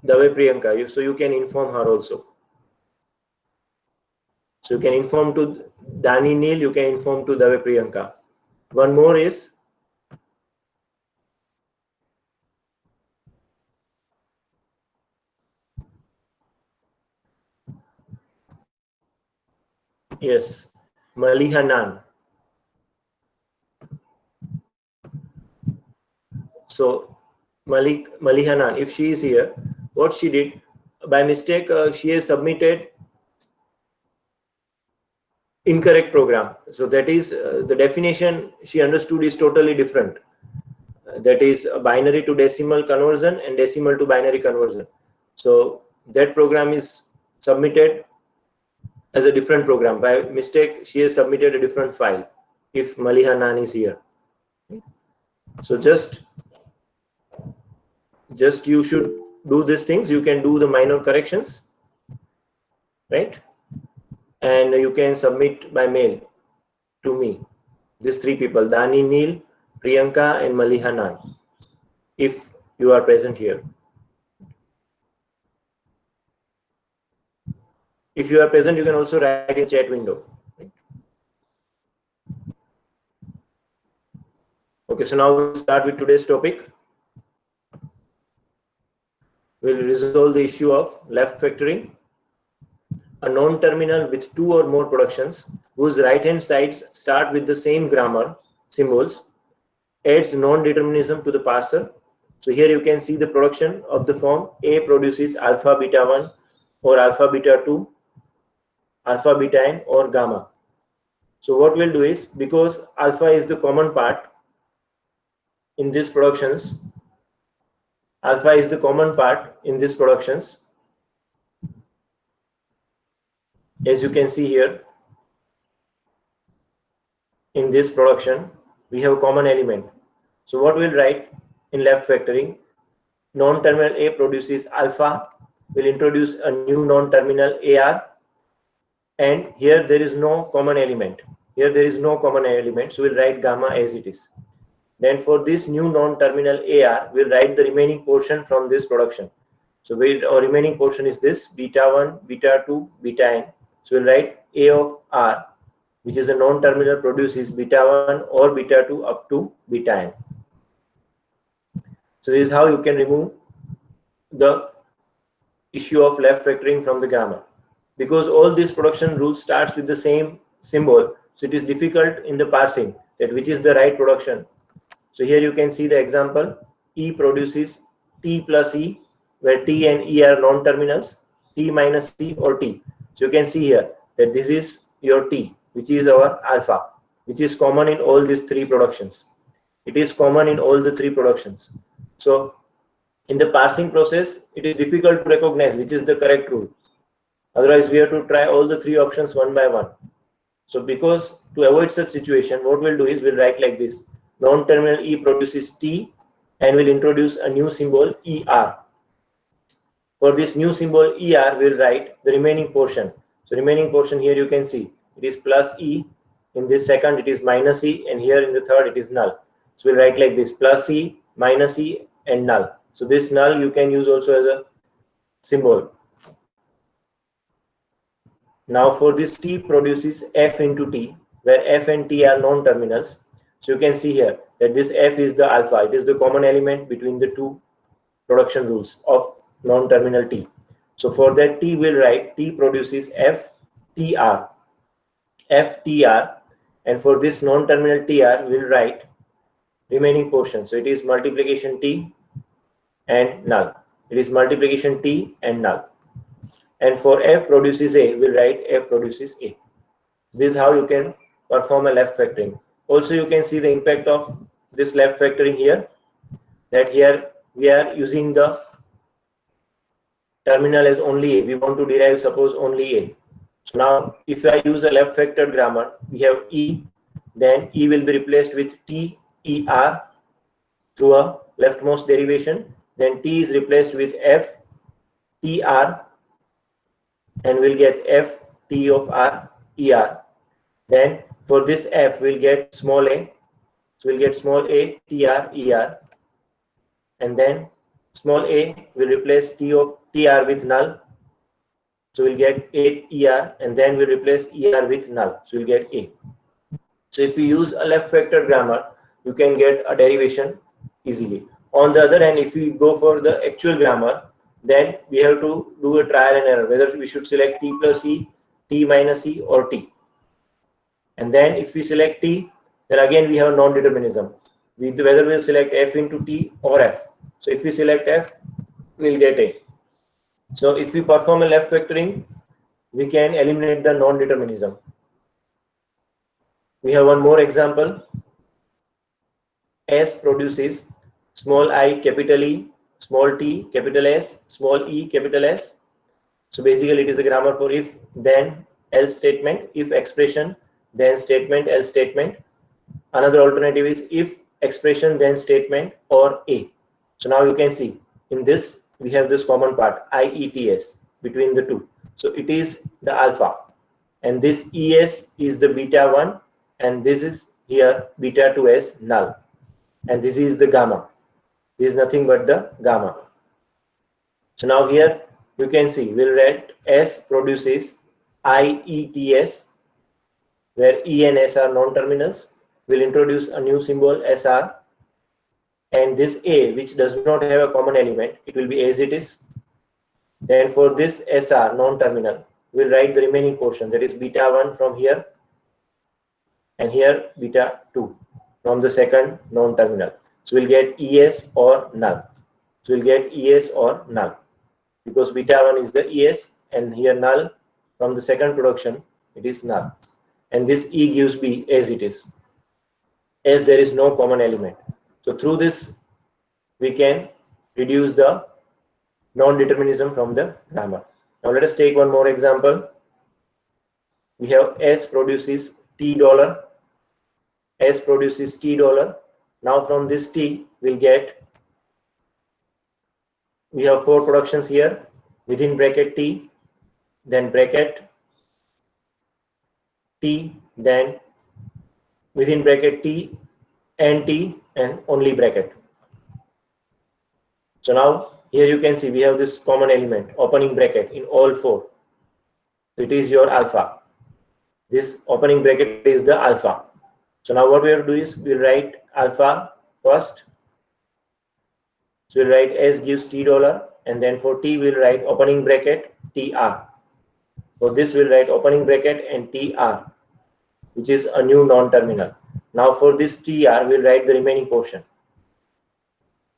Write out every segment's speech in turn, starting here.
Dave Priyanka. So you can inform her also. So you can inform to Dani Neil, you can inform to Dave Priyanka. One more is yes, Maliha Nan. So Maliha Nan, if she is here, what she did by mistake, she has submitted incorrect program. So that is the definition she understood is totally different. That is binary to decimal conversion and decimal to binary conversion. So that program is submitted as a different program. By mistake, she has submitted a different file. If Maliha Nan is here, so just you should do these things. You can do the minor corrections, right? And you can submit by mail to me. These three people: Dani Neil, Priyanka, and Maliha Nan. If you are present here. If you are present, you can also write in chat window. Right? Okay, so now we'll start with today's topic. We'll resolve the issue of left factoring. A non-terminal with two or more productions whose right-hand sides start with the same grammar symbols adds non-determinism to the parser. So here you can see the production of the form A produces alpha beta 1 or alpha beta 2, alpha beta n or gamma. So what we'll do is, because alpha is the common part in these productions, alpha is the common part in these productions, as you can see here, in this production we have a common element. So what we'll write in left factoring: non-terminal A produces alpha, will introduce a new non-terminal AR, and here there is no common element. Here there is no common element, so we'll write gamma as it is. Then for this new non-terminal AR, we'll write the remaining portion from this production. So our remaining portion is this beta 1, beta 2, beta n. So we'll write A of R, which is a non-terminal, produces beta 1 or beta 2 up to beta n. So this is how you can remove the issue of left factoring from the grammar. Because all this production rule starts with the same symbol, so it is difficult in the parsing that which is the right production. So here you can see the example: E produces T plus E, where T and E are non-terminals, T minus E or T. So you can see here that this is your T, which is our alpha, which is common in all these three productions. It is common in all the three productions. So in the parsing process, it is difficult to recognize which is the correct rule. Otherwise, we have to try all the three options one by one. So because to avoid such situation, what we'll do is we'll write like this: non-terminal E produces T and will introduce a new symbol ER. For this new symbol ER, we'll write the remaining portion. So remaining portion here you can see it is plus E. In this second it is minus E, and here in the third it is null. So we'll write like this: plus E, minus E, and null. So this null you can use also as a symbol. Now for this T produces F into T, where F and T are non-terminals. So you can see here that this F is the alpha. It is the common element between the two production rules of non-terminal T. So for that T, we'll write T produces FTR, FTR, and for this non-terminal TR, we'll write remaining portion. So it is multiplication T and null. It is multiplication T and null. And for F produces A, we'll write F produces A. This is how you can perform a left factoring. Also, you can see the impact of this left factoring here, that here we are using the terminal as only A. We want to derive, suppose, only A. So now, if I use a left factored grammar, we have E, then E will be replaced with T, E, R through a leftmost derivation. Then T is replaced with F, T, R, and we'll get F, T of R, E, R. Then for this F, we'll get small a. So we'll get small a, T, R, E, R. And then small a will replace T of TR with null. So we'll get 8 ER, and then we'll replace ER with null. So we'll get A. So if you use a left vector grammar, you can get a derivation easily. On the other hand, if we go for the actual grammar, then we have to do a trial and error, whether we should select T plus E, T minus E, or T. And then if we select T, then again we have non-determinism. Whether we'll select F into T or F. So if we select F, we'll get A. So if we perform a left vectoring, we can eliminate the non-determinism. We have one more example. S produces small I capital E, small t capital S, small e capital S. So basically it is a grammar for if, then, else statement, if expression, then statement, else statement. Another alternative is if expression, then statement, or A. So now you can see in this we have this common part IETS between the two. So it is the alpha, and this ES is the beta 1, and this is here beta 2S null, and this is the gamma. This is nothing but the gamma. So now here you can see we'll write S produces IETS, where E and S are non-terminals. We'll introduce a new symbol SR, and this A, which does not have a common element, it will be as it is. Then for this SR non-terminal, we'll write the remaining portion, that is beta 1 from here, and here beta 2 from the second non-terminal. So we'll get ES or null. So we'll get ES or null, because beta 1 is the ES, and here null from the second production, it is null. And this E gives B as it is, as there is no common element. So through this, we can reduce the non-determinism from the grammar. Now let us take one more example. We have S produces T dollar. S produces T dollar. Now from this T, we'll get, we have 4 productions here, within bracket T, then bracket T, then within bracket T and T, and only bracket. So now here you can see we have this common element, opening bracket, in all 4. So it is your alpha. This opening bracket is the alpha. So now what we have to do is we'll write alpha first. So we'll write S gives T dollar, and then for T we'll write opening bracket TR. For this we'll write opening bracket and TR, which is a new non-terminal. Now for this TR we'll write the remaining portion.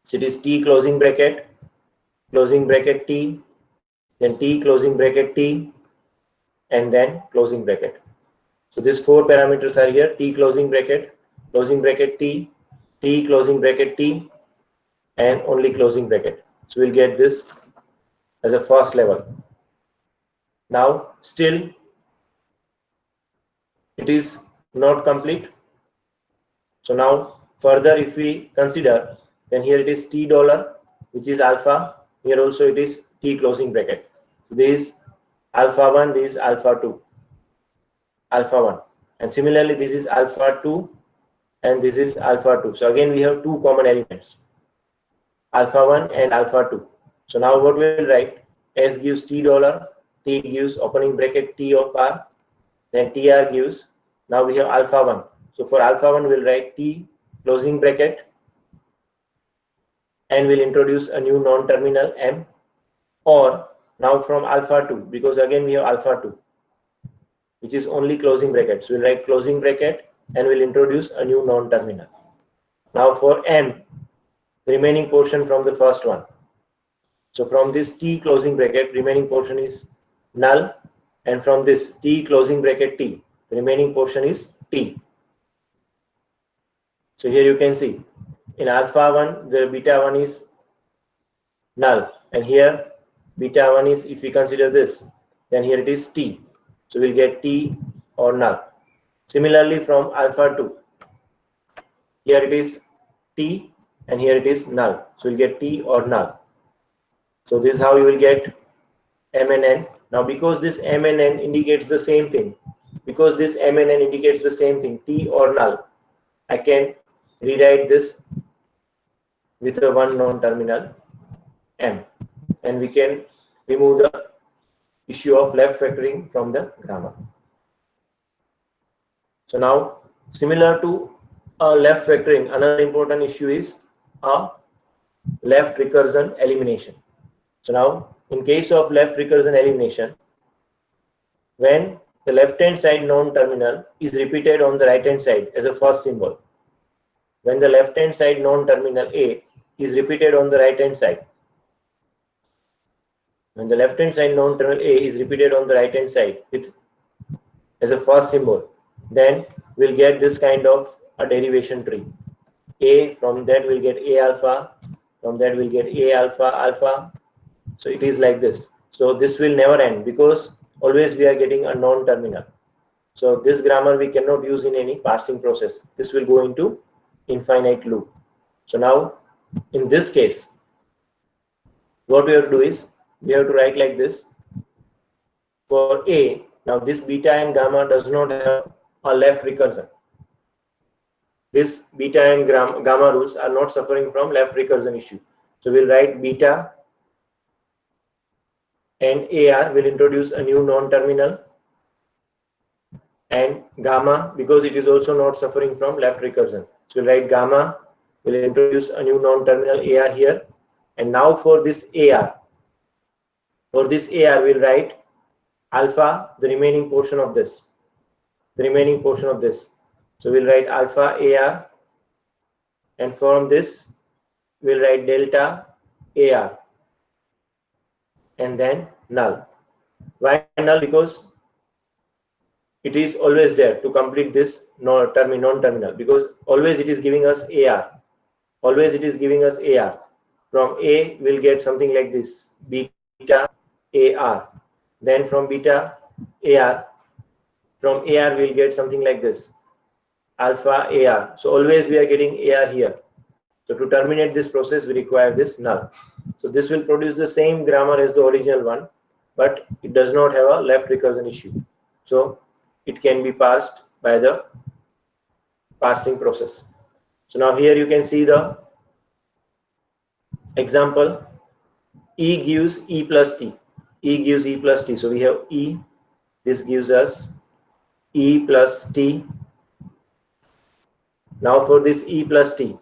So it is T closing bracket T, then T closing bracket T, and then closing bracket. So these 4 parameters are here: T closing bracket T, T closing bracket T, and only closing bracket. So we'll get this as a first level. Now still it is not complete. So now further if we consider, then here it is T dollar, which is alpha. Here also it is T closing bracket. This is alpha 1, this is alpha 2, alpha 1. And similarly this is alpha 2, and this is alpha 2. So again we have 2 common elements, alpha 1 and alpha 2. So now what we will write, S gives T dollar, T gives opening bracket T of R, then TR gives, now we have alpha 1. So for alpha 1 we'll write T closing bracket, and we'll introduce a new non-terminal M, or now from alpha 2, because again we have alpha 2, which is only closing bracket. So we'll write closing bracket, and we'll introduce a new non-terminal. Now for M, the remaining portion from the first one. So from this T closing bracket, remaining portion is null, and from this T closing bracket T, the remaining portion is T. So here you can see in alpha 1 the beta 1 is null, and here beta 1 is, if we consider this, then here it is T. So we'll get T or null. Similarly from alpha 2, here it is T, and here it is null. So we'll get T or null. So this is how you will get M and N. Now because this M and N indicates the same thing, T or null, I can rewrite this with a one non-terminal M, and we can remove the issue of left factoring from the grammar. So now, similar to left factoring, another important issue is left recursion elimination. So now, in case of left recursion elimination, when the left-hand side non-terminal is repeated on the right-hand side as a first symbol, when the left-hand side non-terminal A is repeated on the right-hand side, when the left-hand side non-terminal A is repeated on the right-hand side with as a first symbol, then we'll get this kind of a derivation tree. A, from that we'll get A alpha, from that we'll get A alpha alpha. So it is like this. So this will never end because always we are getting a non-terminal. So this grammar we cannot use in any parsing process. This will go into infinite loop. So now in this case, what we have to do is we have to write like this. For A, now this beta and gamma does not have a left recursion. This beta and gamma rules are not suffering from left recursion issue. So we'll write beta and AR will introduce a new non-terminal, and gamma, because it is also not suffering from left recursion. So we'll write gamma will introduce a new non-terminal AR here. And now for this AR, we'll write alpha, the remaining portion of this. So we'll write alpha AR, and from this we'll write delta AR, and then null. Why null? Because it is always there to complete this non-terminal, because always it is giving us AR. From A we'll get something like this, beta AR. Then from beta AR, we'll get something like this, alpha AR. So always we are getting AR here. So to terminate this process, we require this null. So this will produce the same grammar as the original one, but it does not have a left recursion issue. So it can be parsed by the parsing process. So now here you can see the example. E gives E plus T. So we have E. This gives us E plus T. Now for this E plus T,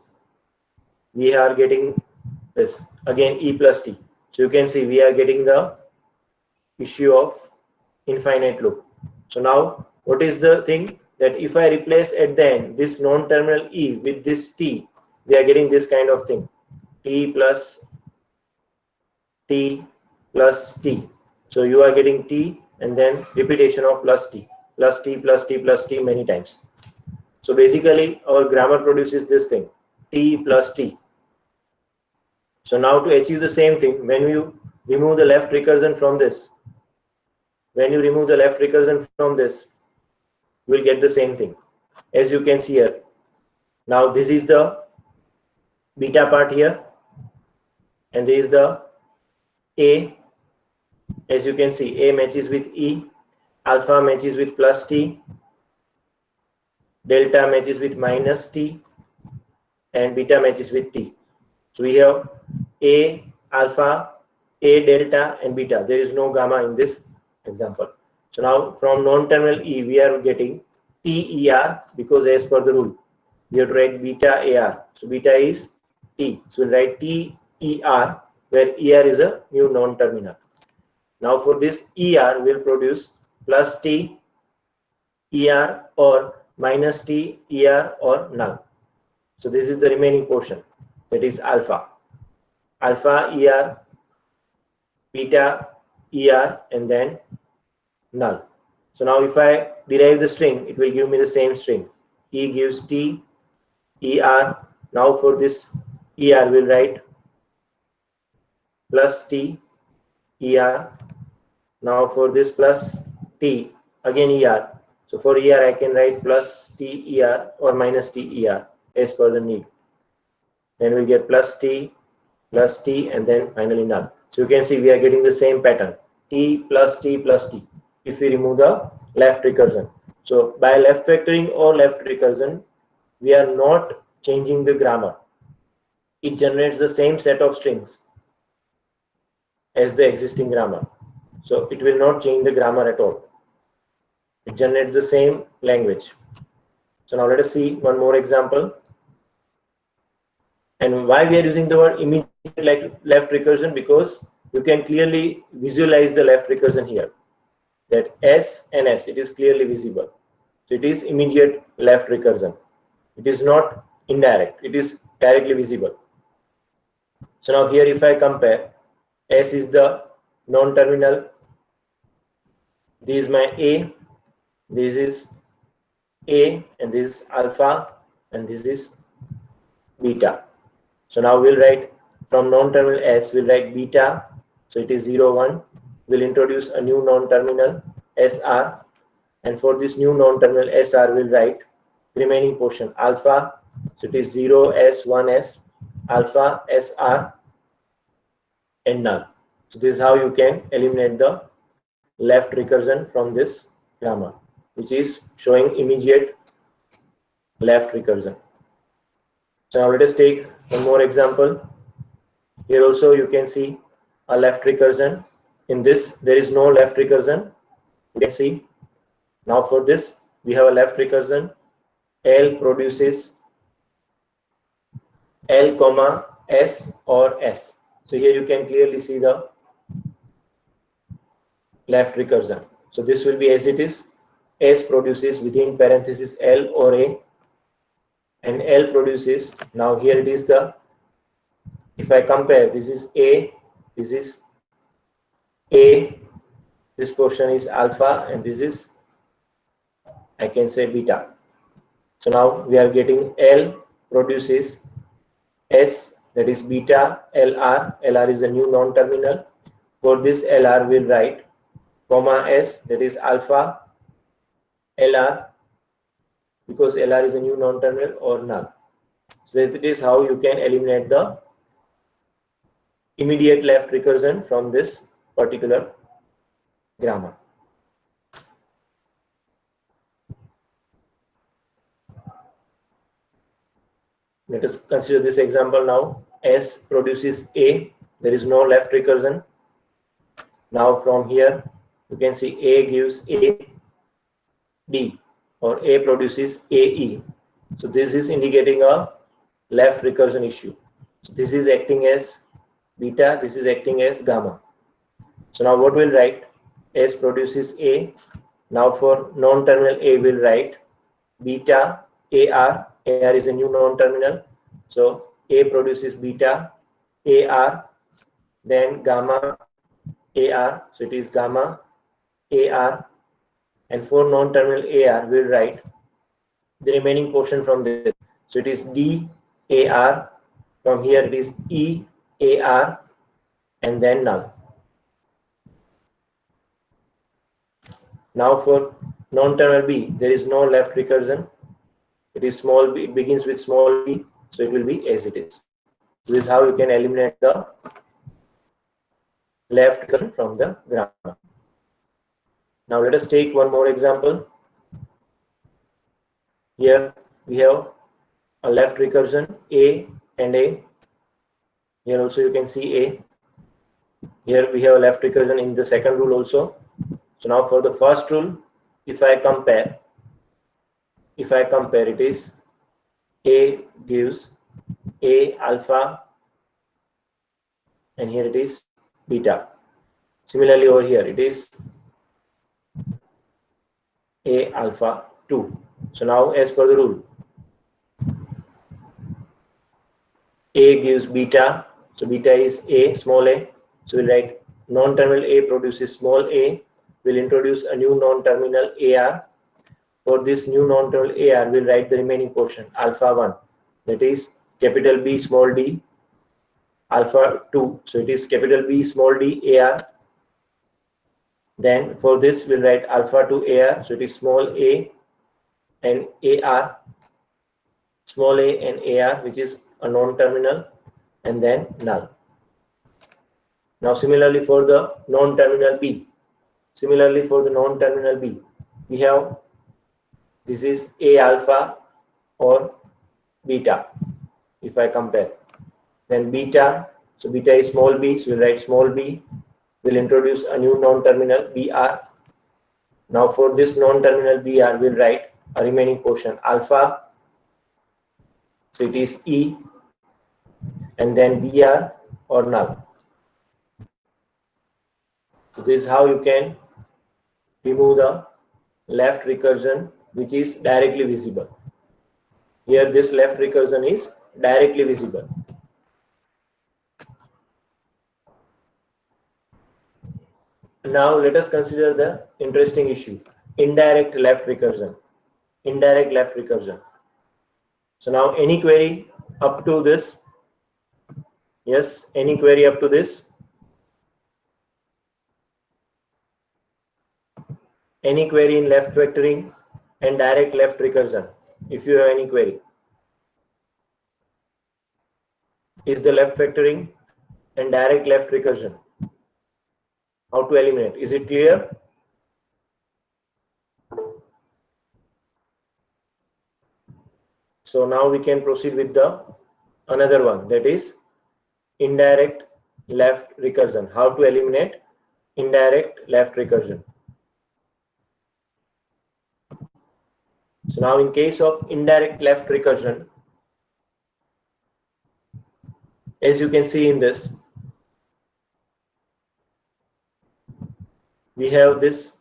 we are getting this again E plus T. So you can see we are getting the issue of infinite loop. So now what is the thing, that if I replace at the end this non-terminal E with this T, we are getting this kind of thing, T plus T plus T. So you are getting T and then repetition of plus T plus T plus T plus T many times. So basically our grammar produces this thing, T plus T. So now to achieve the same thing, when you remove the left recursion from this, we'll get the same thing as you can see here. Now this is the beta part here, and this is the A. As you can see, A matches with E, alpha matches with plus T, delta matches with minus T, and beta matches with T. So we have A alpha, A delta, and beta. There is no gamma in this example. So now from non-terminal E, we are getting TER, because as per the rule, we have to write beta AR. So beta is T. So we'll write TER, where ER is a new non-terminal. Now for this ER will produce plus T ER or minus T ER or null. So this is the remaining portion, that is alpha ER, beta ER, and then null. So now if I derive the string, it will give me the same string. E gives T ER. Now for this ER we'll write plus T ER. Now for this plus T, again ER. So for ER I can write plus T ER or minus T ER as per the need. Then we'll get plus T, and then finally null. So you can see we are getting the same pattern, T plus T plus T, if we remove the left recursion. So by left factoring or left recursion, we are not changing the grammar. It generates the same set of strings. as the existing grammar. So it will not change the grammar at all. It generates the same language. So now let us see one more example. And why we are using the word immediate left recursion? Because you can clearly visualize the left recursion here. That S and S, it is clearly visible. So it is immediate left recursion. It is not indirect. It is directly visible. So now here if I compare, S is the non-terminal. This is my A. This is A and this is alpha and this is beta. So now we'll write from non-terminal S, we'll write beta. So it is 0, 1. We'll introduce a new non-terminal SR. And for this new non-terminal SR, we'll write the remaining portion alpha. So it is 0S, 1S, alpha, SR, and null. So this is how you can eliminate the left recursion from this grammar, which is showing immediate left recursion. So now let us take one more example. Here also you can see a left recursion. In this, there is no left recursion. You can see. Now for this, we have a left recursion. L produces L comma S or S. So here you can clearly see the left recursion. So this will be as it is. S produces within parenthesis L or A. And L produces, now here it is the, if I compare, this is A, this is A, this portion is alpha, and this is, I can say, beta. So now we are getting L produces S, that is beta, LR. LR is a new non-terminal. For this LR, we'll write comma S, that is alpha, LR, because LR is a new non-terminal, or null. So that is how you can eliminate the immediate left recursion from this particular grammar. Let us consider this example now. S produces A. There is no left recursion. Now from here, you can see A gives A, D, or A produces AE. So this is indicating a left recursion issue. So this is acting as beta, this is acting as gamma. So now what we'll write? S produces A. Now for non-terminal A, we'll write beta AR. AR is a new non-terminal. So A produces beta AR, then gamma AR. So it is gamma AR. And for non-terminal AR, we'll write the remaining portion from this. So it is D AR. From here it is E AR, and then null. Now for non-terminal B, there is no left recursion. It is small b, it begins with small b, so it will be as it is. This is how you can eliminate the left recursion from the grammar. Now let us take one more example. Here we have a left recursion, A and A. Here also you can see A. Here we have a left recursion in the second rule also. So now for the first rule, if I compare, it is A gives A alpha, and here it is beta. Similarly over here it is A alpha 2. So now as per the rule, A gives beta, so beta is A, small a. So we'll write non-terminal A produces small a. We'll introduce a new non-terminal AR. For this new non-terminal AR, we'll write the remaining portion, alpha 1. That is capital B, small d, alpha 2. So it is capital B, small d, AR. Then for this, we'll write alpha 2 AR. So it is small a and AR, small a and AR, which is a non-terminal, and then null. Now similarly for the non-terminal B, we have, this is A alpha or beta. If I compare, then beta, So beta is small b, so we'll write small b. We'll introduce a new non-terminal Br. Now for this non-terminal Br, we'll write a remaining portion alpha. So it is E, and then Br or null. So this is how you can remove the left recursion which is directly visible. Here this left recursion is directly visible. Now let us consider the interesting issue, indirect left recursion. Indirect left recursion. So now any query up to this? Yes, any query up to this? Any query in left vectoring and direct left recursion? If you have any query. Is the left vectoring and direct left recursion? How to eliminate? Is it clear? So now we can proceed with the another one, that is indirect left recursion. How to eliminate indirect left recursion? So now in case of indirect left recursion, as you can see in this, we have this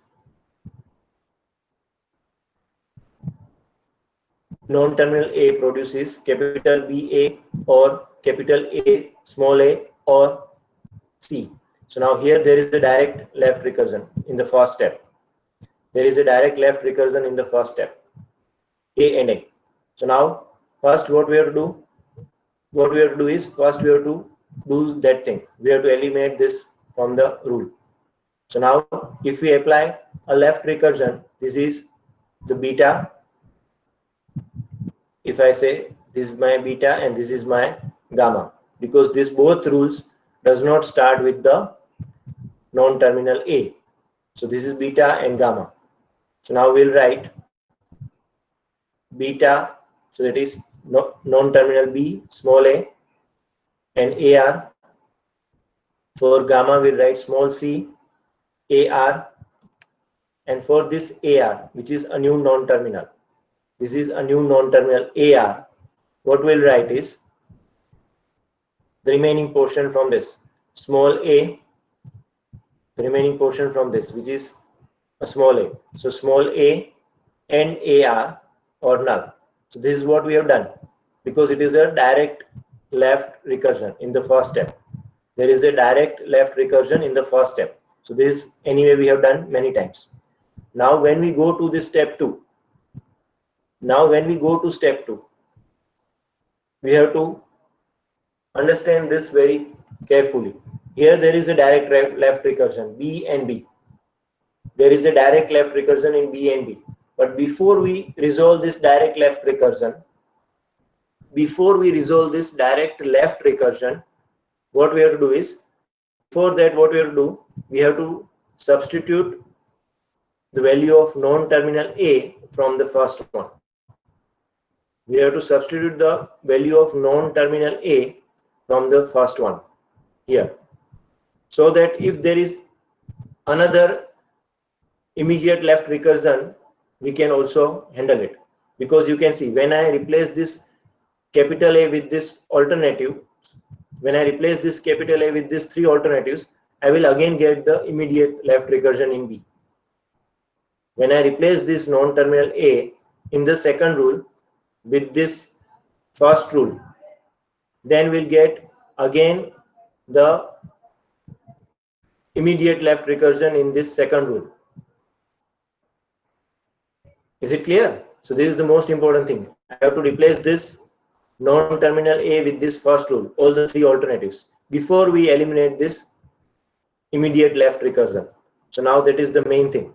non-terminal A produces capital BA or capital A, small a or C. So now here there is a direct left recursion in the first step. There is a direct left recursion in the first step, A and A. So now first what we have to do? What we have to do is first we have to do that thing. We have to eliminate this from the rule. So now if we apply a left recursion, this is the beta. If I say this is my beta and this is my gamma, because this both rules does not start with the non-terminal A. So this is beta and gamma. So now we'll write beta, so that is non-terminal B, small a, and AR. For gamma we'll write small c, AR, and for this AR, which is a new non-terminal, this is a new non-terminal AR, what we'll write is the remaining portion from this small a, the remaining portion from this, which is a small a. So small a and AR or null. So this is what we have done, because it is a direct left recursion in the first step. There is a direct left recursion in the first step. So this anyway we have done many times. Now when we go to this step 2, we have to understand this very carefully. Here there is a direct left recursion, B and B. There is a direct left recursion in B and B. But before we resolve this direct left recursion, what we have to do is, for that what we have to do, we have to substitute the value of non-terminal A from the first one. We have to substitute the value of non-terminal A from the first one here, so that if there is another immediate left recursion, we can also handle it. Because you can see, when I replace this capital A with this alternative, when I replace this capital A with these three alternatives, I will again get the immediate left recursion in B. When I replace this non-terminal A in the second rule with this first rule, then we'll get again the immediate left recursion in this second rule. Is it clear? So this is the most important thing. I have to replace this non-terminal A with this first rule, all the three alternatives, before we eliminate this immediate left recursion. So now that is the main thing.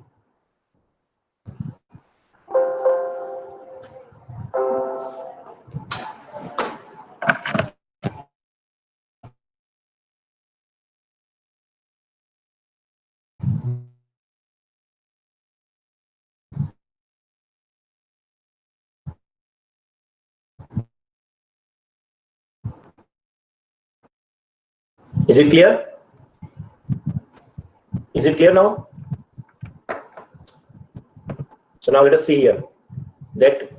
Is it clear? Is it clear now? So now let us see here that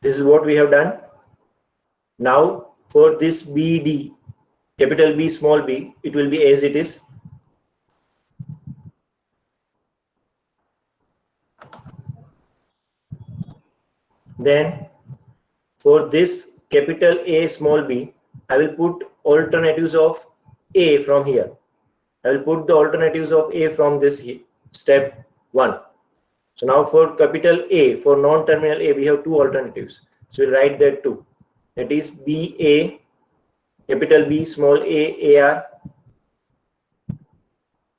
this is what we have done. Now for this BD, capital B, small b, it will be as it is. Then for this capital A, small b, I will put alternatives of A from here. I will put the alternatives of A from this step 1. So now for capital A, for non-terminal A, we have two alternatives. So we'll write that too. That is BA, capital B, small a, AR,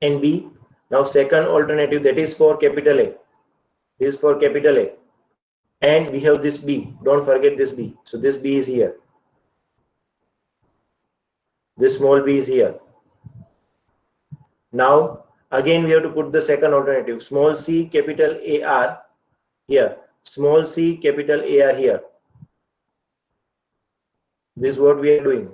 and B. Now second alternative, that is for capital A. This is for capital A. And we have this B. Don't forget this B. So this B is here. This small b is here. Now again we have to put the second alternative, small c, capital AR here, small c, capital AR here. This is what we are doing.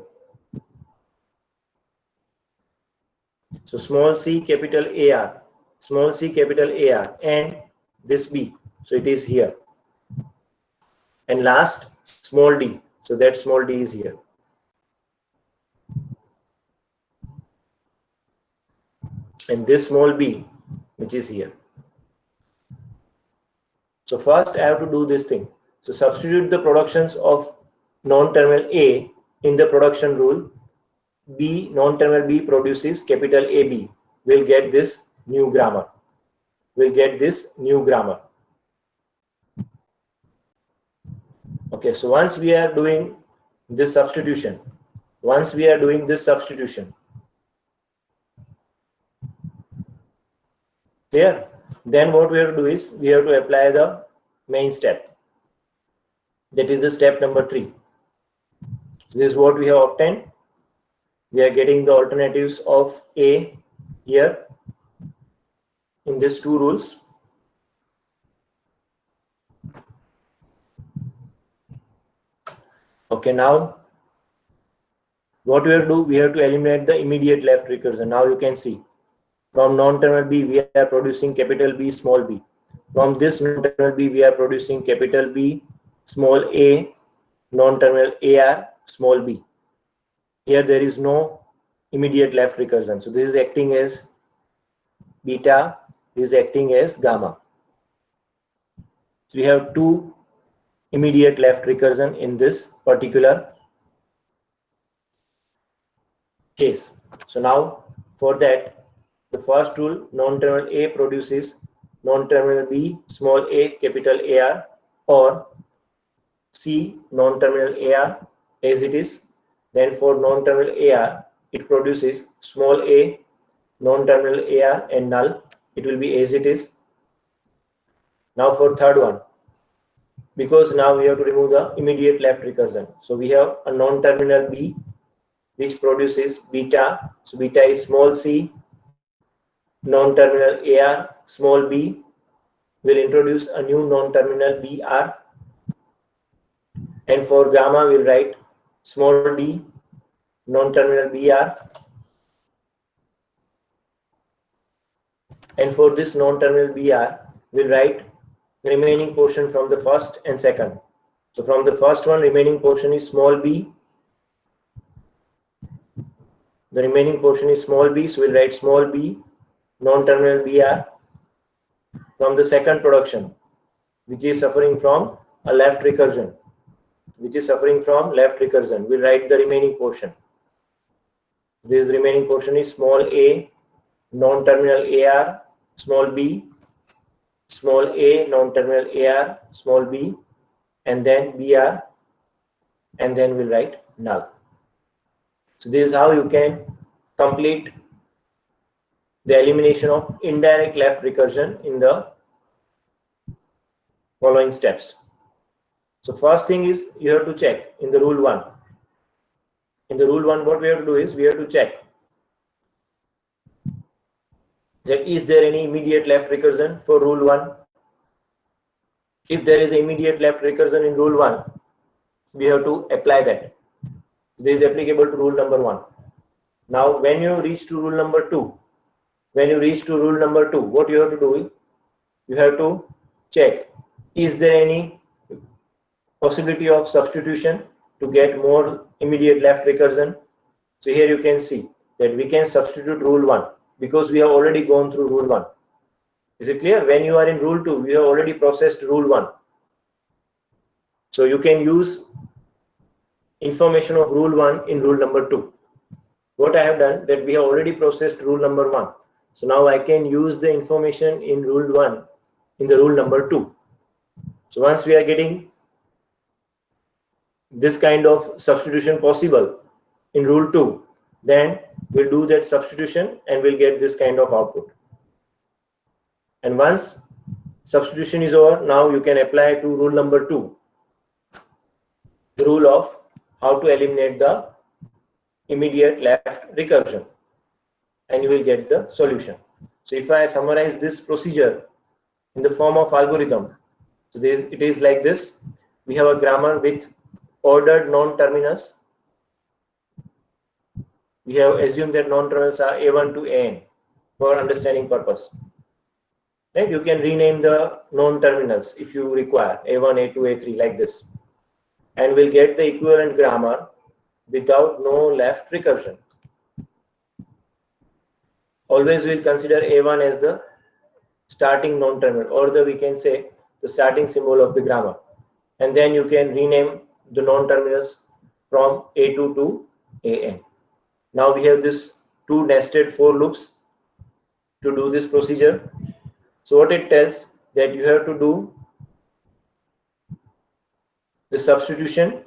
So small c, capital AR, small c, capital AR, and this B. So it is here. And last, small d. So that small d is here. And this small b, which is here. So first I have to do this thing. So substitute the productions of non-terminal A in the production rule. B, non-terminal B produces capital AB. We'll get this new grammar. We'll get this new grammar. Okay, so once we are doing this substitution, clear? Then what we have to do is we have to apply the main step. That is the step number 3. So this is what we have obtained. We are getting the alternatives of A here in these two rules. Okay, now what we have to do, we have to eliminate the immediate left recursion. Now you can see from non-terminal B, we are producing capital B, small b. From this non-terminal B, we are producing capital B, small a, non-terminal AR, small b. Here there is no immediate left recursion. So this is acting as beta, this is acting as gamma. So we have two immediate left recursion in this particular case. So now for that, the first rule, non-terminal A produces non-terminal B, small a, capital AR, or C, non-terminal AR as it is. Then for non-terminal AR, it produces small a, non-terminal AR, and null. It will be as it is. Now for third one, because now we have to remove the immediate left recursion. So we have a non-terminal B which produces beta. So beta is small c, non-terminal AR, small b. Will introduce a new non-terminal BR. And for gamma, we'll write small d, non-terminal BR. And for this non-terminal BR, we'll write the remaining portion from the first and second. So from the first one, remaining portion is small b. The remaining portion is small b, so we'll write small b, non-terminal BR. From the second production, which is suffering from a left recursion, we'll write the remaining portion. This remaining portion is small a, non-terminal AR, small b, small a, non-terminal AR, small b, and then BR, and then we'll write null. So this is how you can complete the elimination of indirect left recursion in the following steps. So first thing is you have to check in the rule 1. In the rule 1, what we have to do is we have to check that is there any immediate left recursion for rule 1. If there is immediate left recursion in rule 1, we have to apply that. This is applicable to rule number 1. Now, when you reach to rule number 2, what you have to do, you have to check, is there any possibility of substitution to get more immediate left recursion? So here you can see that we can substitute rule 1 because we have already gone through rule 1. Is it clear? When you are in rule 2, we have already processed rule 1. So you can use information of rule 1 in rule number 2. What I have done, that we have already processed rule number 1. So now I can use the information in rule 1 in the rule number 2. So once we are getting this kind of substitution possible in rule 2, then we'll do that substitution and we'll get this kind of output. And once substitution is over, now you can apply to rule number 2, the rule of how to eliminate the immediate left recursion, and you will get the solution. So if I summarize this procedure in the form of algorithm, so it is like this. We have a grammar with ordered non-terminus. We have assumed that non-terminals are A1 to AN for understanding purpose. Right? You can rename the non-terminals if you require, A1, A2, A3, like this. And we'll get the equivalent grammar without no left recursion. Always we'll consider A1 as the starting non-terminal, or we can say the starting symbol of the grammar. And then you can rename the non-terminals from A2 to AN. Now we have this 2 nested for loops to do this procedure. So what it tells, that you have to do the substitution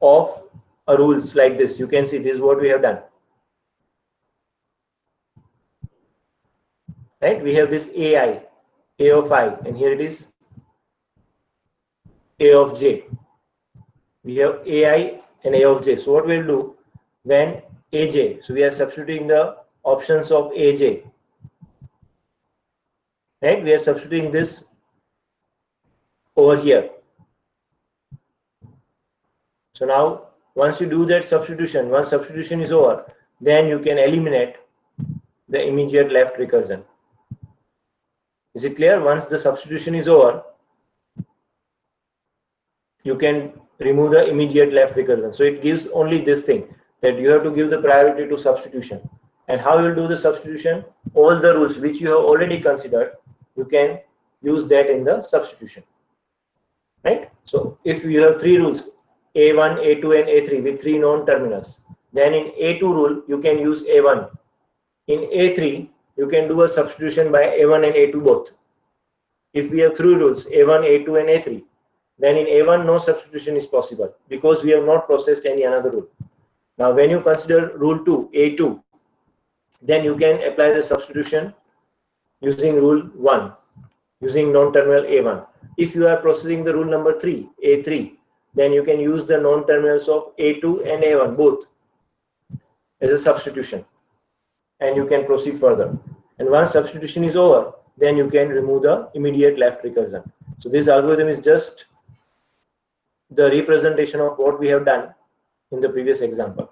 of rules like this. You can see this is what we have done. Right? We have this AI, A of I, and here it is A of J. We have AI and A of J. So what we'll do, when AJ, so we are substituting the options of AJ. Right? We are substituting this over here. So now, once you do that substitution, once substitution is over, then you can eliminate the immediate left recursion. Is it clear? Once the substitution is over, you can remove the immediate left recursion. So it gives only this thing, that you have to give the priority to substitution. And how you will do the substitution? All the rules which you have already considered, you can use that in the substitution. Right? So if you have 3 rules, A1, A2 and A3 with 3 non-terminals, then in A2 rule you can use A1. In A3 you can do a substitution by A1 and A2 both. If we have 3 rules, A1, A2 and A3, then in A1 no substitution is possible because we have not processed any another rule. Now when you consider rule 2, A2, then you can apply the substitution using rule 1, using non-terminal A1. If you are processing the rule number 3, A3, then you can use the non-terminals of A2 and A1 both as a substitution, and you can proceed further. And once substitution is over, then you can remove the immediate left recursion. So this algorithm is just the representation of what we have done in the previous example.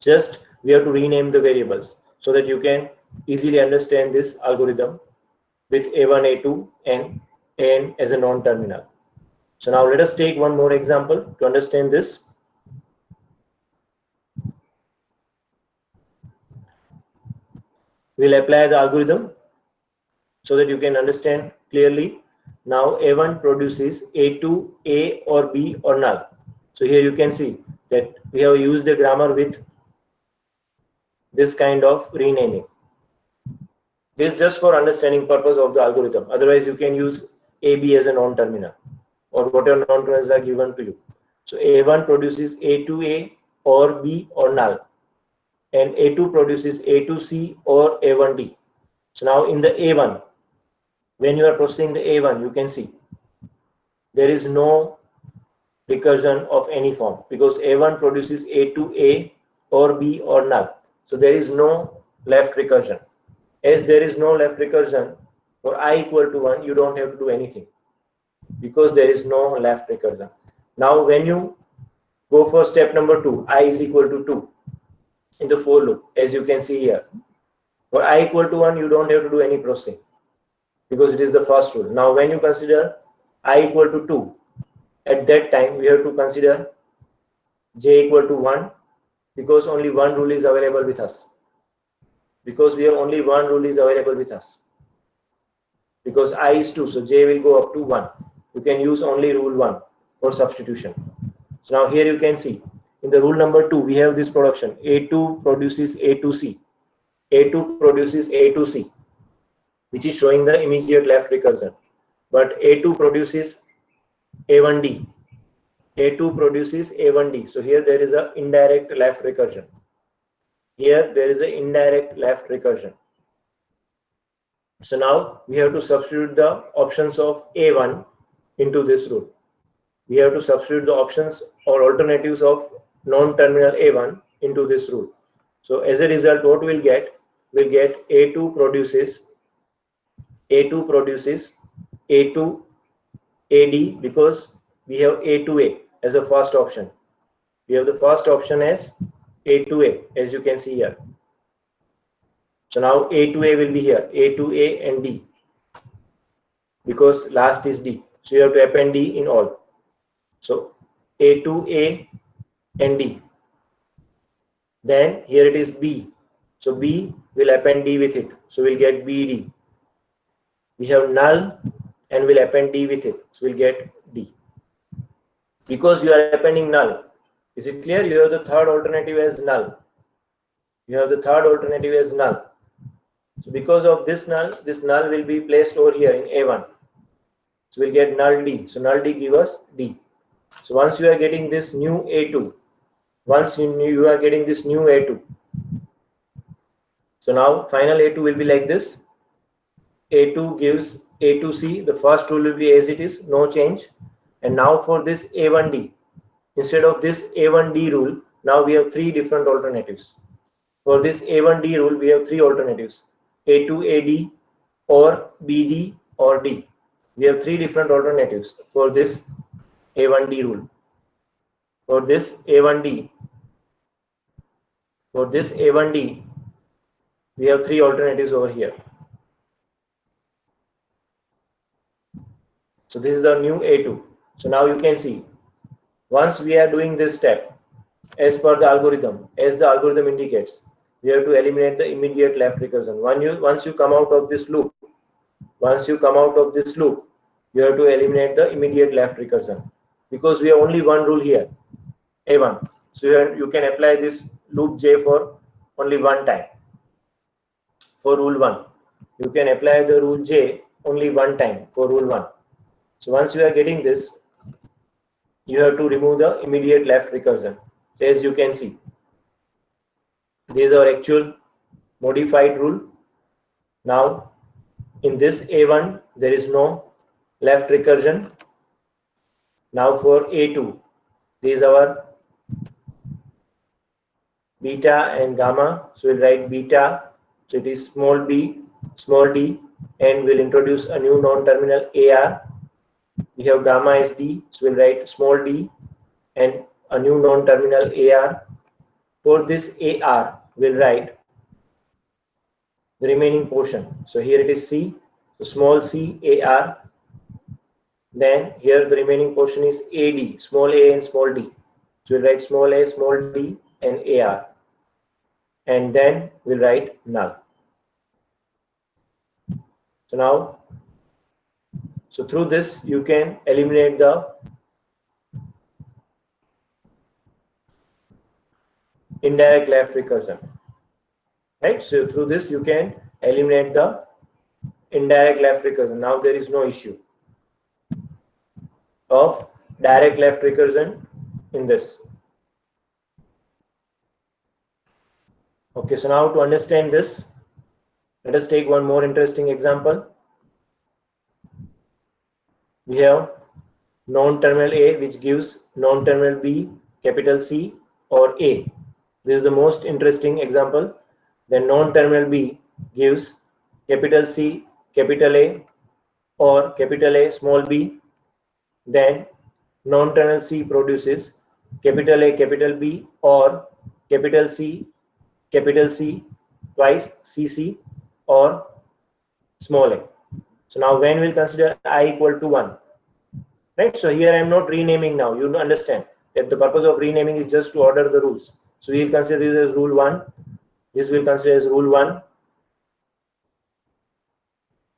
Just we have to rename the variables so that you can easily understand this algorithm with A1, A2 and AN as a non-terminal. So now let us take one more example to understand this. We'll apply the algorithm so that you can understand clearly. Now A1 produces A2, A or B or null. So here you can see that we have used a grammar with this kind of renaming. This is just for understanding purpose of the algorithm. Otherwise you can use AB as a non-terminal or whatever non-terminals are given to you. So A1 produces A2A or B or null, and A2 produces A2C or A1D. So now in the A1, when you are processing the A1, you can see there is no recursion of any form because A1 produces A2A or B or null. So there is no left recursion. As there is no left recursion, for I equal to 1, you don't have to do anything because there is no left recursion. Now when you go for step number 2, I is equal to 2 in the for loop, as you can see here. For I equal to 1, you don't have to do any processing because it is the first rule. Now, when you consider I equal to 2, at that time we have to consider j equal to 1 because only one rule is available with us. Because we have only one rule is available with us. Because I is 2, so j will go up to 1. You can use only rule 1 for substitution. So now here you can see in the rule number 2 we have this production A2 produces A2C. A2 produces A2C, which is showing the immediate left recursion. But A2 produces A1D. A2 produces A1D. So here there is an indirect left recursion. Here there is an indirect left recursion. So now we have to substitute the options of A1 into this rule. We have to substitute the options or alternatives of non-terminal A1 into this rule. So as a result, what we'll get? We'll get A2 produces A2 AD because we have A2A as a first option. We have the first option as A2A, as you can see here. So now A2A will be here, A2A and D, because last is D. So you have to append D in all. So A2A and D. Then here it is B. So B will append D with it. So we'll get BD. We have null and we'll append D with it. So we'll get D. Because you are appending null. Is it clear? You have the third alternative as null. You have the third alternative as null. So because of this null will be placed over here in A1. So we'll get null D. So null D give us D. So once you are getting this new A2, you are getting this new A2. So now final A2 will be like this. A2 gives A2C. The first rule will be as it is, no change. And now for this A1D, instead of this A1D rule, now we have three different alternatives. For this A1D rule, we have three alternatives. A2AD or BD or D. We have three different alternatives for this A1D rule. For this A1D, we have three alternatives over here. So this is the new A2. So now you can see, once we are doing this step, as per the algorithm, as the algorithm indicates, we have to eliminate the immediate left recursion. Once you come out of this loop, you have to eliminate the immediate left recursion because we have only one rule here, A1. So you can apply this loop J for only one time. For rule 1, you can apply the rule J only one time for rule 1. So once you are getting this, you have to remove the immediate left recursion. So as you can see, this is our actual modified rule. Now in this A1 there is no left recursion. Now for A2, this is our beta and gamma. So we'll write beta. So it is small b, small d, and we'll introduce a new non-terminal AR. We have gamma as D, so we'll write small d and a new non-terminal AR. For this AR, we'll write the remaining portion. So here it is C, so small c AR. Then here the remaining portion is AD, small a and small d. So we'll write small a, small d and AR. And then we'll write null. So now, through this you can eliminate the indirect left recursion, right? So through this you can eliminate the indirect left recursion. Now there is no issue of direct left recursion in this. Okay, so now to understand this, let us take one more interesting example. We have non-terminal A which gives non-terminal B, capital C or A. This is the most interesting example. Then non-terminal B gives capital C, capital A or capital A, small b. Then non-terminal C produces capital A, capital B, or capital C twice CC, or small a. So now when we'll consider I equal to 1, right? So here I am not renaming now. You understand that the purpose of renaming is just to order the rules. So we will consider this as rule 1. This will consider as rule 1.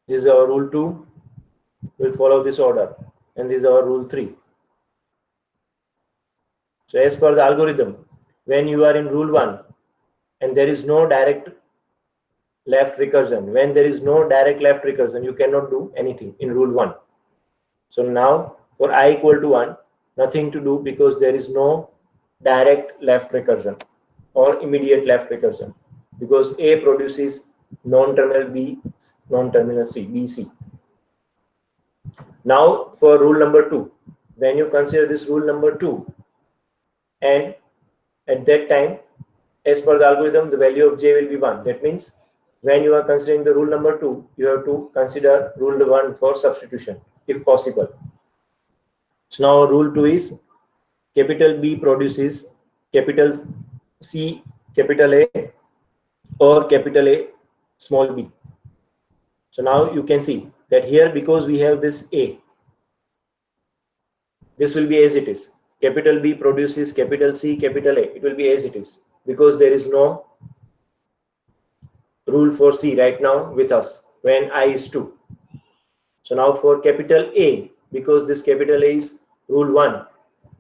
This is our rule 2. We'll follow this order. And this is our rule 3. So as per the algorithm, when you are in rule 1 and there is no direct left recursion, when there is no direct left recursion, you cannot do anything in rule 1. So now for I equal to 1, nothing to do because there is no direct left recursion or immediate left recursion, because A produces non-terminal B, non-terminal C, BC. Now for rule number 2, when you consider this rule number 2, and at that time, as per the algorithm, the value of J will be 1. That means when you are considering the rule number 2, you have to consider rule 1 for substitution, if possible. So now rule 2 is capital B produces capital C, capital A, or capital A, small b. So now you can see that here, because we have this A, this will be as it is. Capital B produces capital C, capital A. It will be as it is, because there is no rule for C right now with us when I is 2. So now for capital A, because this capital A is rule 1,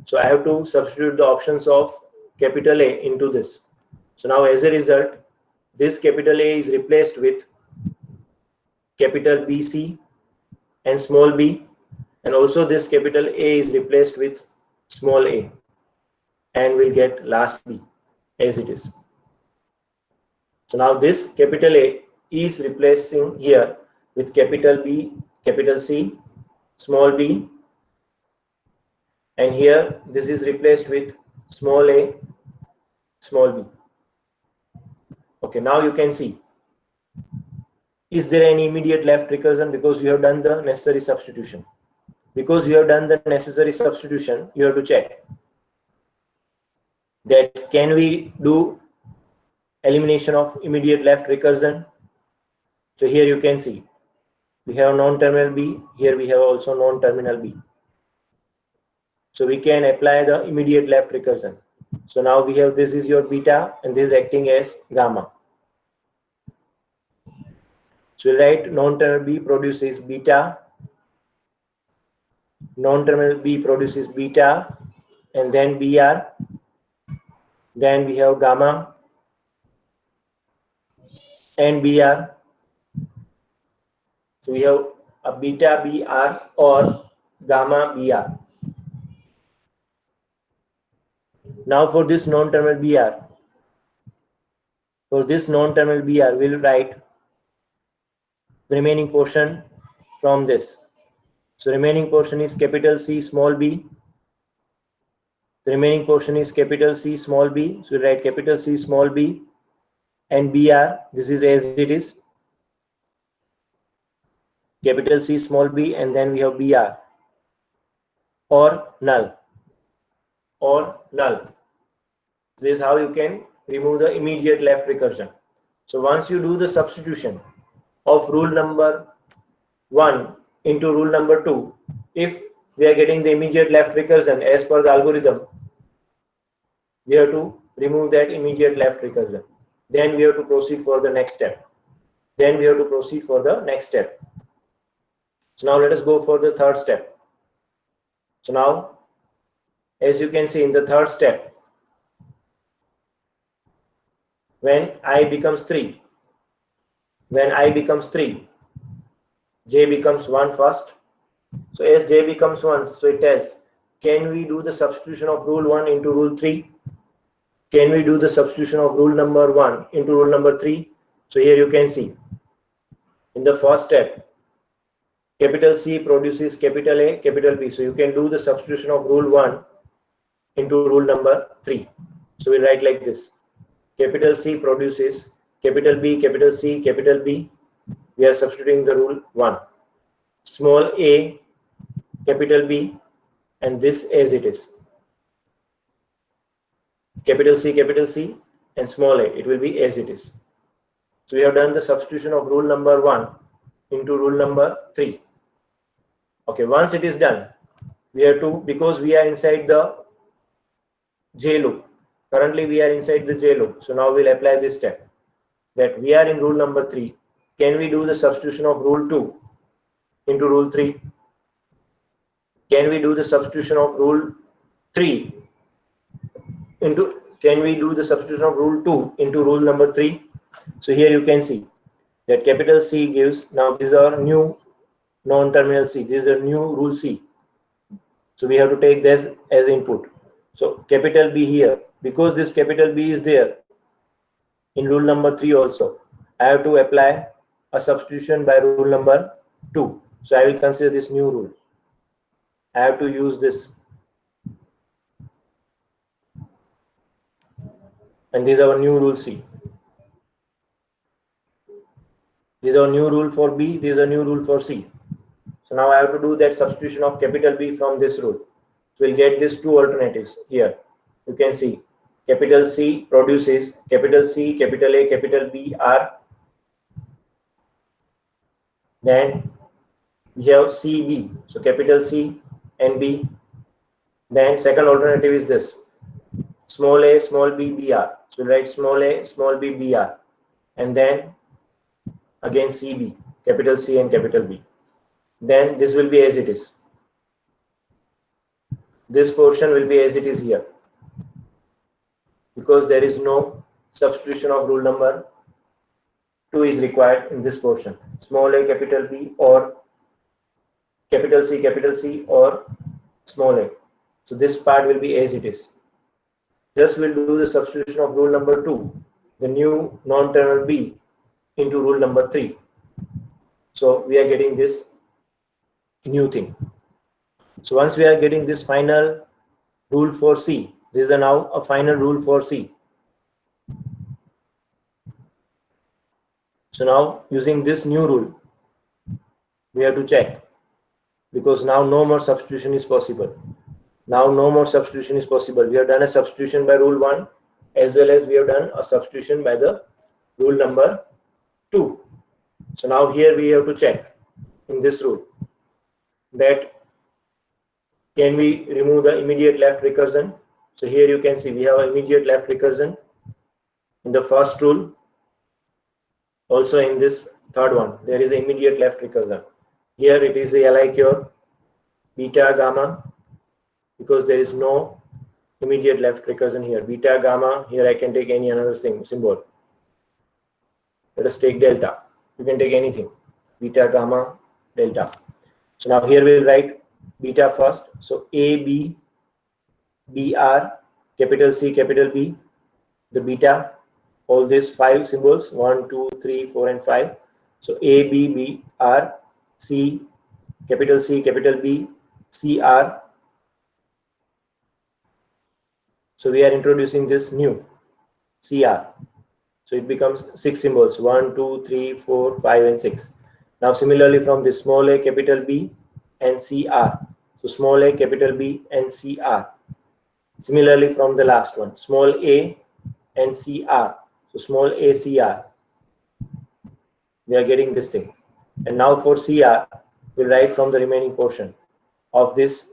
so I have to substitute the options of capital A into this. So now as a result, this capital A is replaced with capital BC and small b, and also this capital A is replaced with small a, and we'll get last b as it is. So now this capital A is replacing here with capital B, capital C, small b, and here this is replaced with small a, small b. Okay, now you can see, is there any immediate left recursion? Because you have done the necessary substitution. Because you have done the necessary substitution, you have to check that can we do elimination of immediate left recursion. So here you can see we have non-terminal B, here we have also non-terminal B. So we can apply the immediate left recursion. So now we have, this is your beta and this is acting as gamma. So we write non-terminal B produces beta, non-terminal B produces beta, and then BR, then we have gamma and BR. So we have a beta BR or gamma BR. Now for this non-terminal BR, we'll write the remaining portion from this. So remaining portion is capital C, small b. The remaining portion is capital C, small b. So we'll write capital C, small b, and BR, this is as it is. Capital C, small b, and then we have BR or null. This is how you can remove the immediate left recursion. So once you do the substitution of rule number 1 into rule number 2, if we are getting the immediate left recursion as per the algorithm, we have to remove that immediate left recursion. Then we have to proceed for the next step. So now let us go for the third step. So now, as you can see in the third step, when I becomes 3, J becomes 1 first. So as J becomes 1, so it tells, can we do the substitution of rule 1 into rule 3? Can we do the substitution of rule number 1 into rule number 3? So here you can see, in the first step, capital C produces capital A, capital B. So you can do the substitution of rule 1 into rule number 3. So we write like this. Capital C produces capital B, capital C, capital B. We are substituting the rule 1. Small a, capital B, and this as it is. capital C, and small a. It will be as it is. So we have done the substitution of rule number 1 into rule number 3. Okay, once it is done, we have to, because we are inside the J loop. Currently we are inside the J loop. So now we'll apply this step, that we are in rule number 3. Can we do the substitution of rule 2 into rule 3? Can we do the substitution of rule 3 into, can we do the substitution of rule 2 into rule number 3? So here you can see that capital C gives, now these are new non-terminal C, this is a new rule C. So we have to take this as input. So capital B here, because this capital B is there in rule number 3 also, I have to apply a substitution by rule number 2. So I will consider this new rule. I have to use this. And this is our new rule C. This is our new rule for B, this is a new rule for C. So now I have to do that substitution of capital B from this rule. So we'll get these two alternatives here. You can see capital C produces capital C, capital A, capital B are. Then we have CB. So capital C and B. Then second alternative is this. Small a, small b, br. So we'll write small a, small b, br. And then again CB, capital C and capital B. Then this will be as it is. This portion will be as it is here, because there is no substitution of rule number 2 is required in this portion. Small a, capital B, or capital C, or small a. So this part will be as it is. Just we'll do the substitution of rule number 2, the new non-terminal B, into rule number 3. So we are getting this new thing. So once we are getting this final rule for C, this is now a final rule for C. So now using this new rule, we have to check, because now no more substitution is possible. Now no more substitution is possible. We have done a substitution by rule 1, as well as we have done a substitution by the rule number 2. So now here we have to check in this rule that can we remove the immediate left recursion. So here you can see we have immediate left recursion in the first rule. Also in this third one, there is immediate left recursion. Here it is a Li cure, beta, gamma, because there is no immediate left recursion here. Beta, gamma, here I can take any another symbol. Let us take delta. You can take anything. Beta, gamma, delta. So now here we will write beta first. So A, B, BR, capital C, capital B, the beta, all these 5 symbols, 1, 2, 3, 4, and 5. So A, B, B, R, C, capital B, C, R. So we are introducing this new CR. So it becomes 6 symbols, 1, 2, 3, 4, 5, and 6. Now similarly from this small a, capital B, and CR. So small a, capital B, and CR. Similarly from the last one, small a and CR. So small a, CR. We are getting this thing. And now for CR, we'll write from the remaining portion of this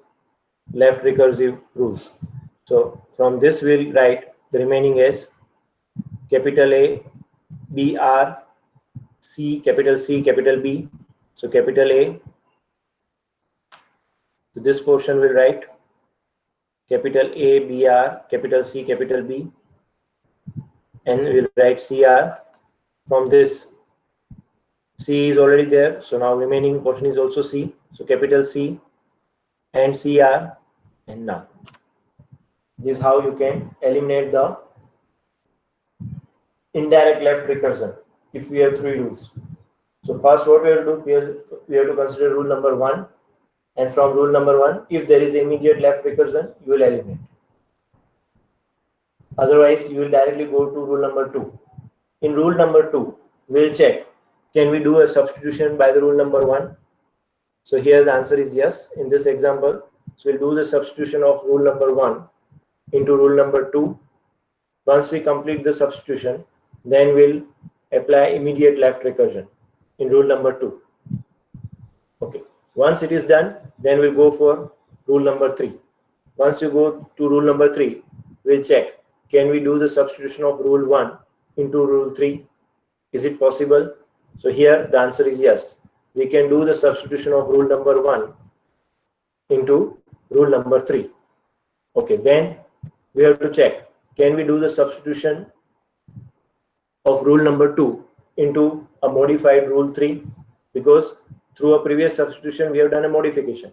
left recursive rules. So from this we'll write the remaining as capital A, BR, C, capital B. So capital A. So this portion will write capital A, BR, capital C, capital B. And we'll write CR. From this, C is already there. So now remaining portion is also C. So capital C and CR and none. This is how you can eliminate the indirect left recursion if we have 3 rules. So first what we have to do, we have to consider rule number 1, and from rule number 1, if there is immediate left recursion, you will eliminate. Otherwise, you will directly go to rule number 2. In rule number 2, we will check, can we do a substitution by the rule number 1? So here the answer is yes in this example. So we'll do the substitution of rule number 1 into rule number 2. Once we complete the substitution, then we'll apply immediate left recursion in rule number 2. Okay. Once it is done, then we'll go for rule number 3. Once you go to rule number 3, we'll check, can we do the substitution of rule 1 into rule 3? Is it possible? So here the answer is yes. We can do the substitution of rule number 1 into rule number 3. Okay, then we have to check, can we do the substitution of rule number 2 into a modified rule 3? Because through a previous substitution we have done a modification.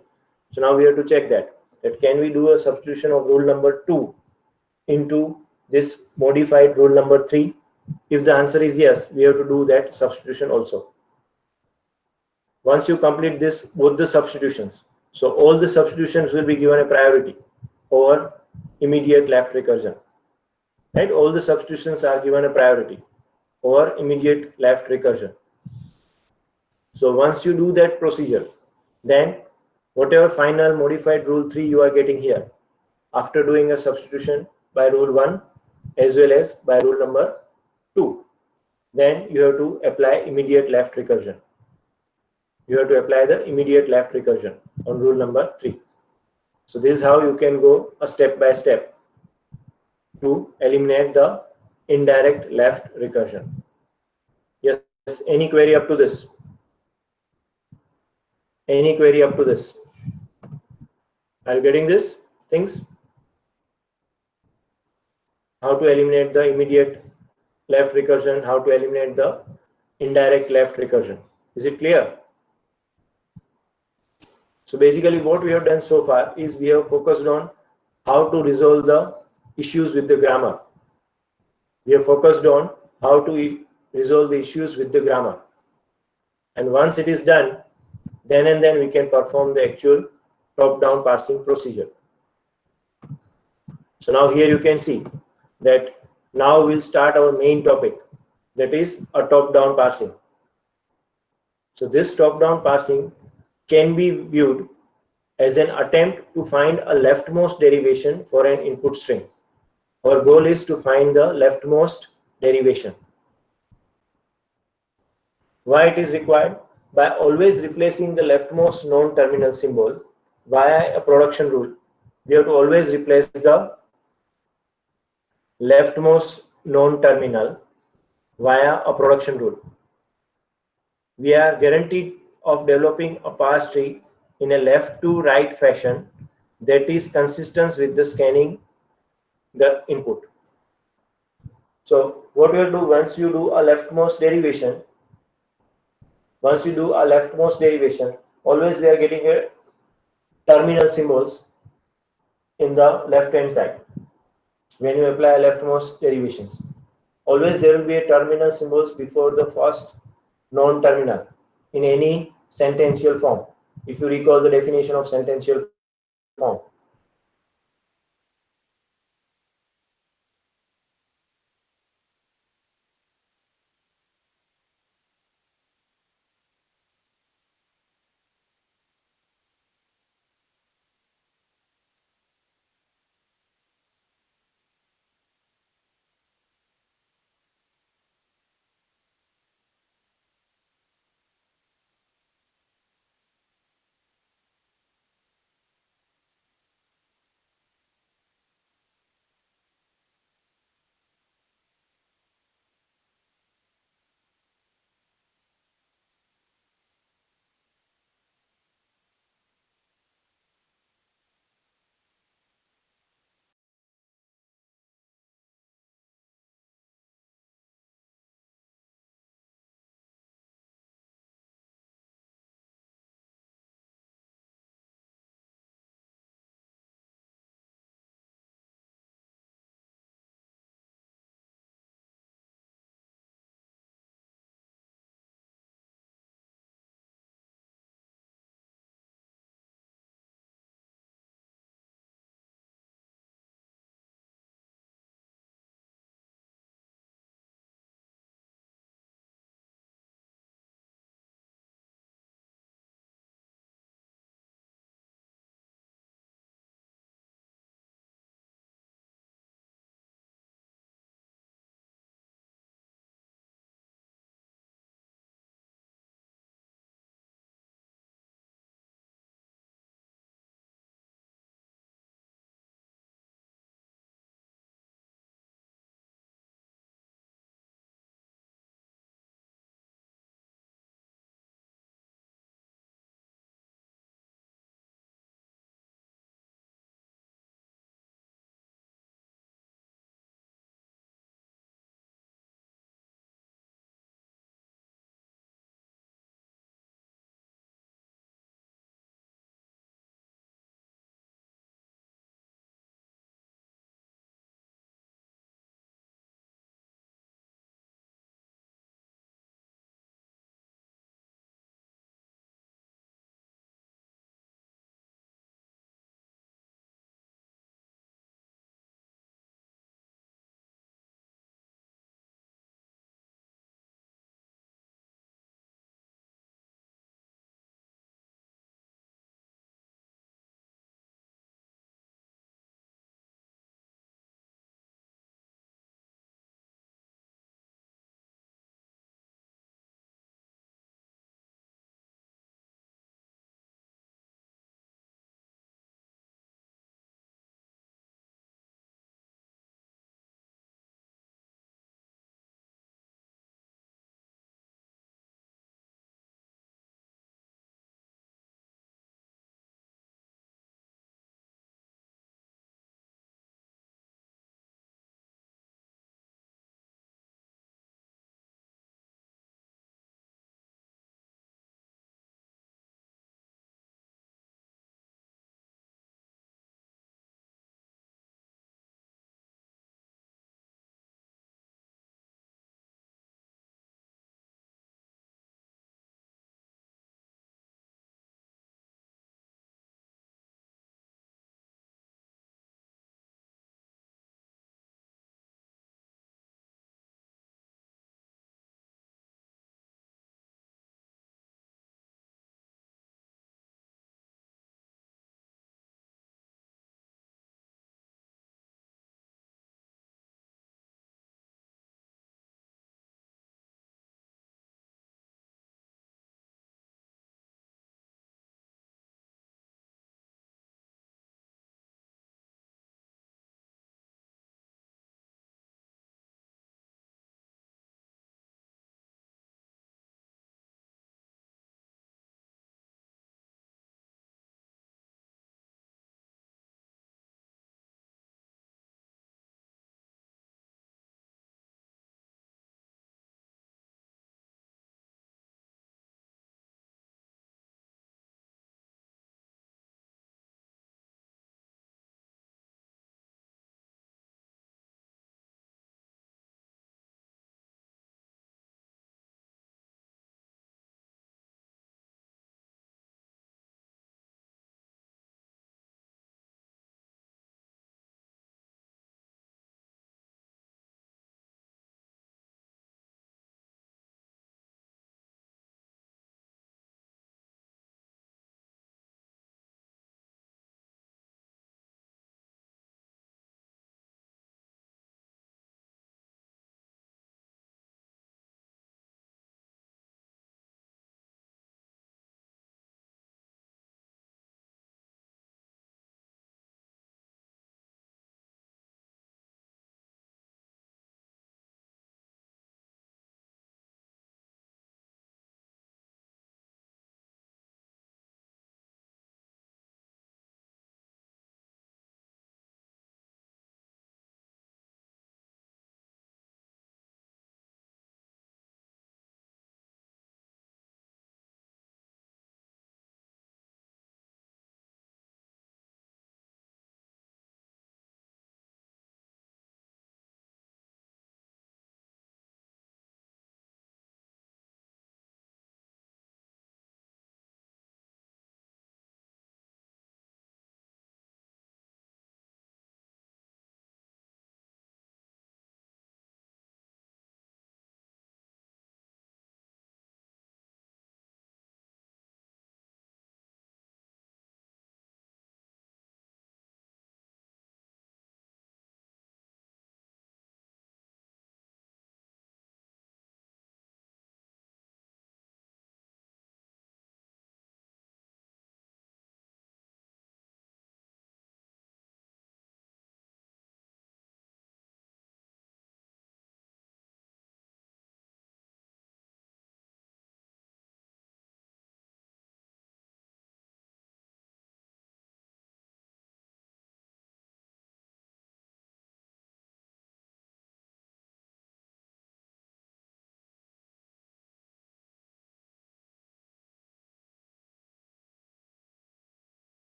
So now we have to check that can we do a substitution of rule number 2 into this modified rule number 3? If the answer is yes, we have to do that substitution also. Once you complete this, both the substitutions, so all the substitutions will be given a priority over immediate left recursion. Right? All the substitutions are given a priority over immediate left recursion. So once you do that procedure, then whatever final modified rule 3 you are getting here, after doing a substitution by rule 1 as well as by rule number 2, then you have to apply immediate left recursion. You have to apply the immediate left recursion on rule number 3. So this is how you can go a step by step to eliminate the indirect left recursion. Yes, any query up to this? Any query up to this? Are you getting this things? How to eliminate the immediate left recursion, how to eliminate the indirect left recursion. Is it clear? So basically what we have done so far is we have focused on how to resolve the issues with the grammar. We have focused on how to resolve the issues with the grammar. And once it is done, then and then we can perform the actual top-down parsing procedure. So now here you can see that now we'll start our main topic, that is a top-down parsing. So this top-down parsing can be viewed as an attempt to find a leftmost derivation for an input string. Our goal is to find the leftmost derivation. Why it is required? By always replacing the leftmost known terminal symbol via a production rule, we have to always replace the leftmost known terminal via a production rule. We are guaranteed of developing a parse tree in a left to right fashion that is consistent with the scanning the input. So what we will do once you do a leftmost derivation, always we are getting a terminal symbols in the left hand side. When you apply leftmost derivations, always there will be a terminal symbols before the first known terminal in any sentential form. If you recall the definition of sentential form,